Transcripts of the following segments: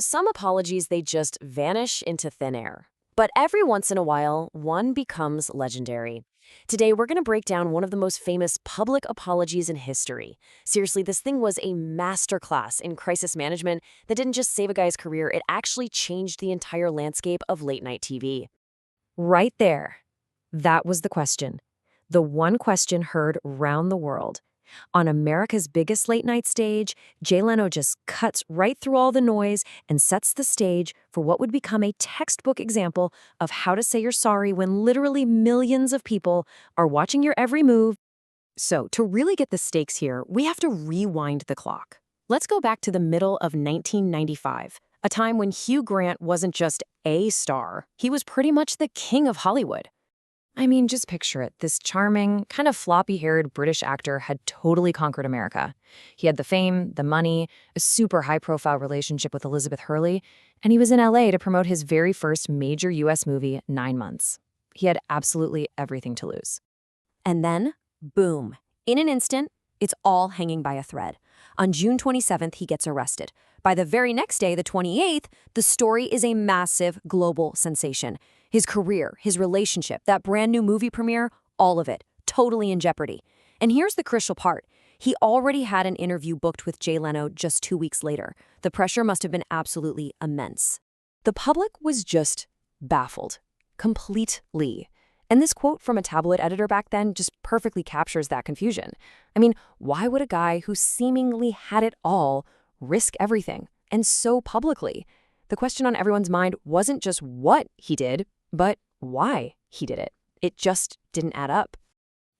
Some apologies, they just vanish into thin air. But every once in a while, one becomes legendary. Today, we're going to break down one of the most famous public apologies in history. Seriously, this thing was a masterclass in crisis management that didn't just save a guy's career, it actually changed the entire landscape of late-night TV. Right there. That was the question. The one question heard round the world. On America's biggest late-night stage, Jay Leno just cuts right through all the noise and sets the stage for what would become a textbook example of how to say you're sorry when literally millions of people are watching your every move. So, to really get the stakes here, we have to rewind the clock. Let's go back to the middle of 1995, a time when Hugh Grant wasn't just a star, he was pretty much the king of Hollywood. I mean, just picture it. This charming, kind of floppy-haired British actor had totally conquered America. He had the fame, the money, a super high-profile relationship with Elizabeth Hurley, and he was in LA to promote his very first major US movie, 9 Months. He had absolutely everything to lose. And then, boom. In an instant, it's all hanging by a thread. On June 27th, he gets arrested. By the very next day, the 28th, the story is a massive global sensation. His career, his relationship, that brand new movie premiere, all of it, totally in jeopardy. And here's the crucial part. He already had an interview booked with Jay Leno just 2 weeks later. The pressure must have been absolutely immense. The public was just baffled. Completely. And this quote from a tabloid editor back then just perfectly captures that confusion. I mean, why would a guy who seemingly had it all risk everything, and so publicly? The question on everyone's mind wasn't just what he did, but why he did it. It just didn't add up.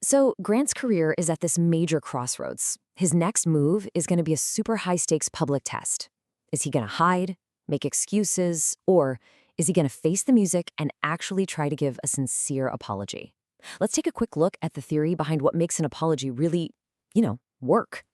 So Grant's career is at this major crossroads. His next move is going to be a super high-stakes public test. Is he going to hide, make excuses, or is he going to face the music and actually try to give a sincere apology? Let's take a quick look at the theory behind what makes an apology really, work.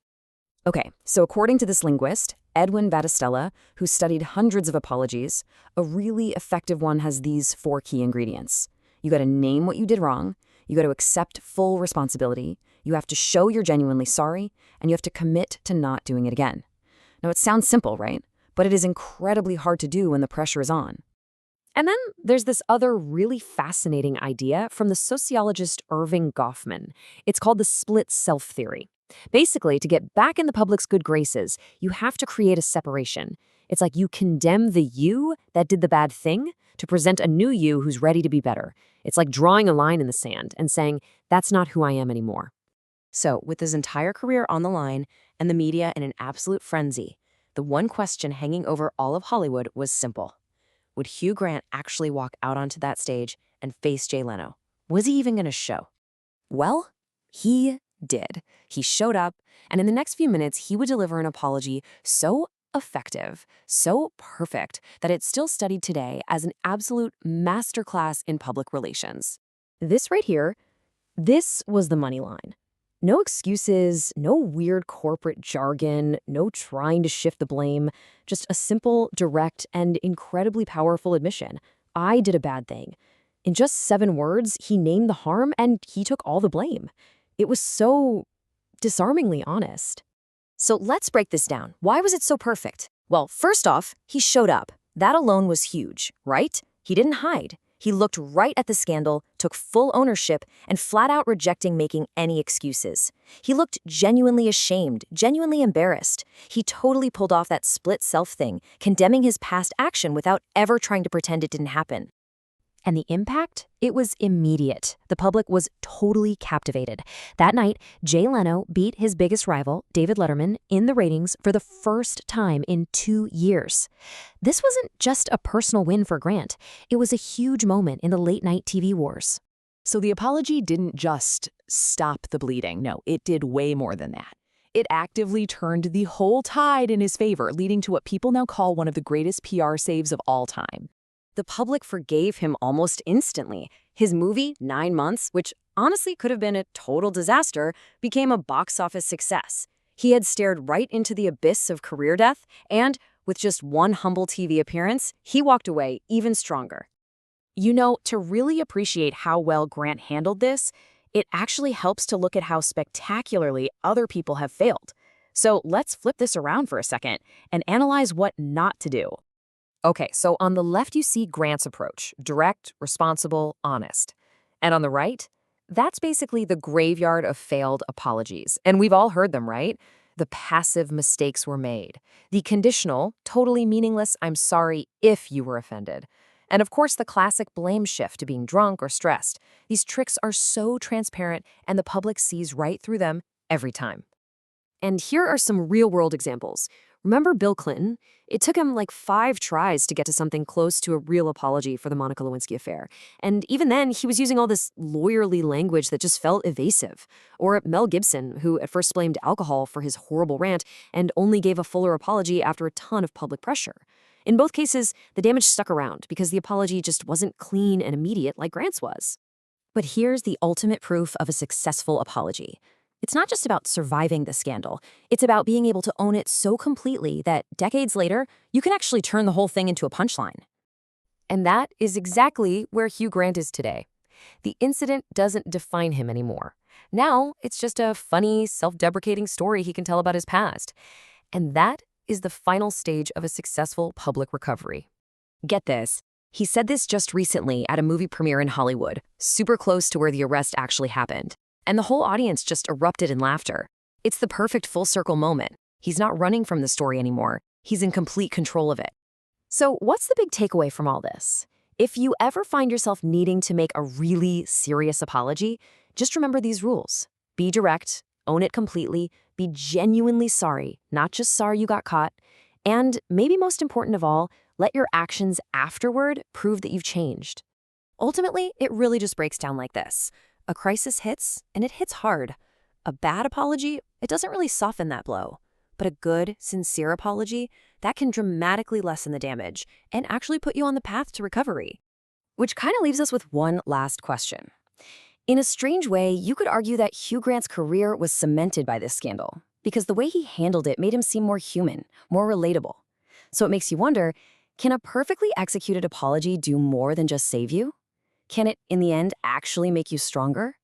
Okay, so according to this linguist, Edwin Battistella, who studied hundreds of apologies, a really effective one has these 4 key ingredients. You got to name what you did wrong, you got to accept full responsibility, you have to show you're genuinely sorry, and you have to commit to not doing it again. Now, it sounds simple, right? But it is incredibly hard to do when the pressure is on. And then there's this other really fascinating idea from the sociologist Irving Goffman. It's called the split self theory. Basically, to get back in the public's good graces, you have to create a separation. It's like you condemn the you that did the bad thing to present a new you who's ready to be better. It's like drawing a line in the sand and saying, that's not who I am anymore. So, with his entire career on the line and the media in an absolute frenzy, the one question hanging over all of Hollywood was simple. Would Hugh Grant actually walk out onto that stage and face Jay Leno? Was he even going to show? Well, he did. He showed up, and in the next few minutes, he would deliver an apology so effective, so perfect, that it's still studied today as an absolute masterclass in public relations. This right here, this was the money line. No excuses, no weird corporate jargon, no trying to shift the blame, just a simple, direct, and incredibly powerful admission. I did a bad thing. In just 7 words, he named the harm and he took all the blame. It was so disarmingly honest. So let's break this down. Why was it so perfect? Well, first off, he showed up. That alone was huge, right? He didn't hide. He looked right at the scandal, took full ownership, and flat out rejecting making any excuses. He looked genuinely ashamed, genuinely embarrassed. He totally pulled off that split self thing, condemning his past action without ever trying to pretend it didn't happen. And the impact? It was immediate. The public was totally captivated. That night, Jay Leno beat his biggest rival, David Letterman, in the ratings for the first time in 2 years. This wasn't just a personal win for Grant. It was a huge moment in the late-night TV wars. So the apology didn't just stop the bleeding. No, it did way more than that. It actively turned the whole tide in his favor, leading to what people now call one of the greatest PR saves of all time. The public forgave him almost instantly. His movie, 9 Months, which honestly could have been a total disaster, became a box office success. He had stared right into the abyss of career death, and with just one humble TV appearance, he walked away even stronger. To really appreciate how well Grant handled this, it actually helps to look at how spectacularly other people have failed. So let's flip this around for a second and analyze what not to do. Okay, so on the left you see Grant's approach, direct, responsible, honest. And on the right, that's basically the graveyard of failed apologies. And we've all heard them, right? The passive mistakes were made. The conditional, totally meaningless, I'm sorry if you were offended. And of course, the classic blame shift to being drunk or stressed. These tricks are so transparent and the public sees right through them every time. And here are some real-world examples. Remember Bill Clinton? It took him like 5 tries to get to something close to a real apology for the Monica Lewinsky affair. And even then, he was using all this lawyerly language that just felt evasive. Or Mel Gibson, who at first blamed alcohol for his horrible rant and only gave a fuller apology after a ton of public pressure. In both cases, the damage stuck around because the apology just wasn't clean and immediate like Grant's was. But here's the ultimate proof of a successful apology. It's not just about surviving the scandal. It's about being able to own it so completely that decades later, you can actually turn the whole thing into a punchline. And that is exactly where Hugh Grant is today. The incident doesn't define him anymore. Now, it's just a funny, self-deprecating story he can tell about his past. And that is the final stage of a successful public recovery. Get this. He said this just recently at a movie premiere in Hollywood, super close to where the arrest actually happened. And the whole audience just erupted in laughter. It's the perfect full-circle moment. He's not running from the story anymore. He's in complete control of it. So what's the big takeaway from all this? If you ever find yourself needing to make a really serious apology, just remember these rules. Be direct, own it completely, be genuinely sorry, not just sorry you got caught, and maybe most important of all, let your actions afterward prove that you've changed. Ultimately, it really just breaks down like this. A crisis hits, and it hits hard. A bad apology, it doesn't really soften that blow. But a good, sincere apology, that can dramatically lessen the damage and actually put you on the path to recovery. Which kind of leaves us with one last question. In a strange way, you could argue that Hugh Grant's career was cemented by this scandal, because the way he handled it made him seem more human, more relatable. So it makes you wonder, can a perfectly executed apology do more than just save you? Can it, in the end, actually make you stronger?